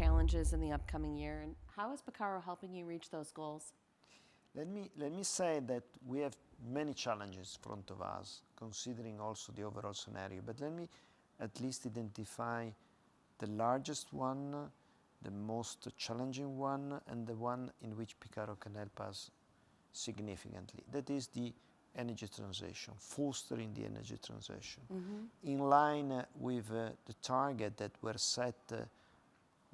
challenges in the upcoming year, and how is Picarro helping you reach those goals? Let me say that we have many challenges in front of us, considering also the overall scenario. But let me at least identify the largest one, the most challenging one, and the one in which Picarro can help us significantly. That is the energy transition, fostering the energy transition. In line with the target that were set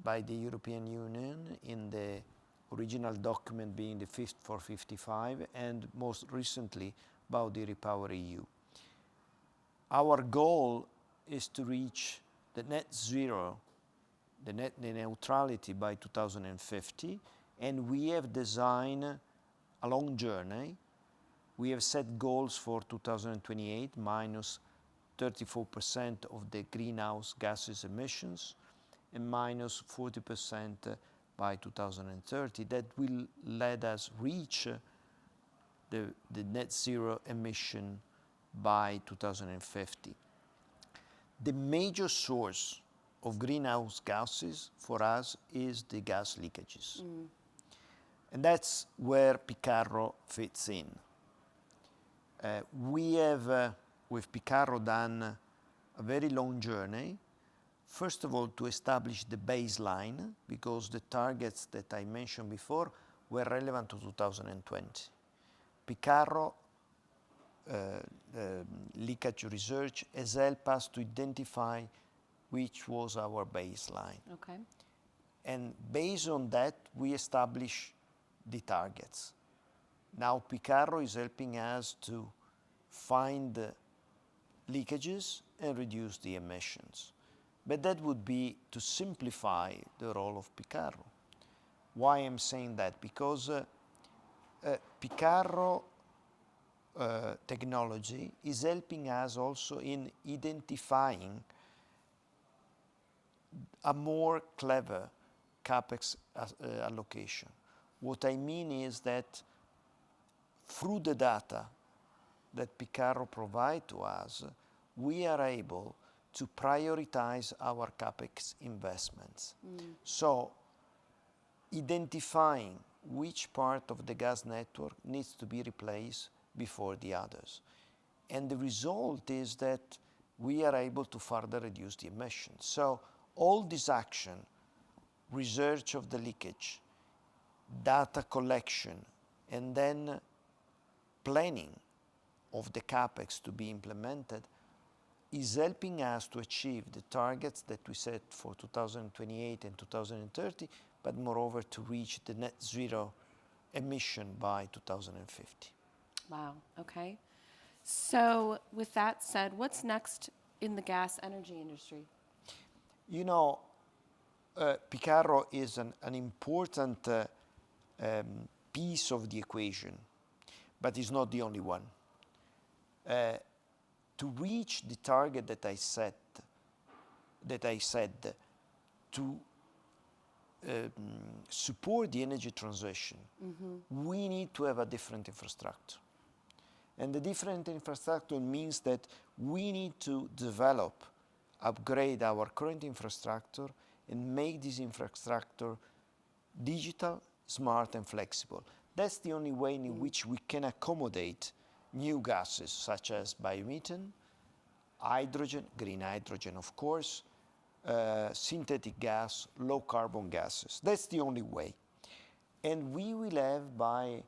by the European Union in the original document being the Fit for 55, and most recently about the Repower EU. Our goal is to reach the net zero, the neutrality by 2050, and we have designed a long journey. We have set goals for 2028, minus 34% of the greenhouse gases emissions, and minus 40% by 2030. That will let us reach the net zero emission by 2050. The major source of greenhouse gases for us is the gas leakages. And that's where Picarro fits in. We have, with Picarro, done a very long journey. First of all, to establish the baseline, because the targets that I mentioned before were relevant to 2020. Picarro leakage research has helped us to identify which was our baseline. Okay. And based on that, we establish the targets. Now Picarro is helping us to find the leakages and reduce the emissions. But that would be to simplify the role of Picarro. Why I'm saying that? Because Picarro technology is helping us also in identifying a more clever CapEx allocation. What I mean is that through the data that Picarro provides to us, we are able to prioritize our CapEx investments. So identifying which part of the gas network needs to be replaced before the others. And the result is that we are able to further reduce the emissions. So all this action, research of the leakage, data collection, and then planning of the CapEx to be implemented is helping us to achieve the targets that we set for 2028 and 2030, but moreover to reach the net zero emission by 2050. Wow, okay. So with that said, what's next in the gas energy industry? You know, Picarro is an important piece of the equation, but it's not the only one. To reach the target that I said to support the energy transition, we need to have a different infrastructure. And the different infrastructure means that we need to develop, upgrade our current infrastructure and make this infrastructure digital, smart and flexible. That's the only way in which we can accommodate new gases such as biomethane, hydrogen, green hydrogen of course, synthetic gas, low carbon gases. That's the only way. And we will have by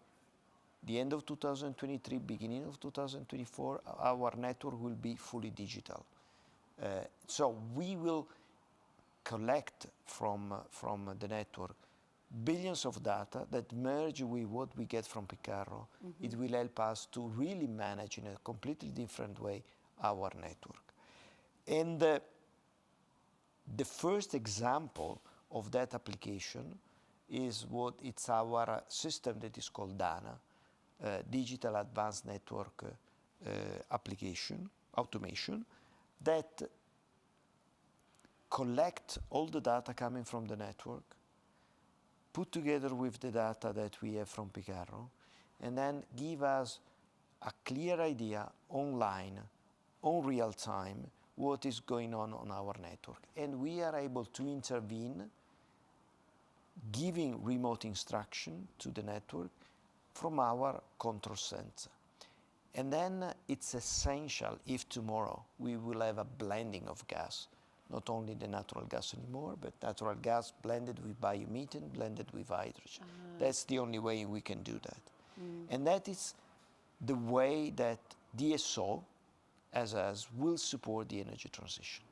the end of 2023, beginning of 2024, our network will be fully digital. So we will collect from the network billions of data that merge with what we get from Picarro. It will help us to really manage in a completely different way our network. And the first example of that application is it's our system that is called DANA, Digital Advanced Network Application, Automation, that collect all the data coming from the network, put together with the data that we have from Picarro, and then give us a clear idea online, on real time, what is going on our network. And we are able to intervene giving remote instruction to the network from our control center. And then it's essential if tomorrow we will have a blending of gas, not only the natural gas anymore, but natural gas blended with biomethane, blended with hydrogen. That's the only way we can do that. And that is the way that DSO, as will support the energy transition.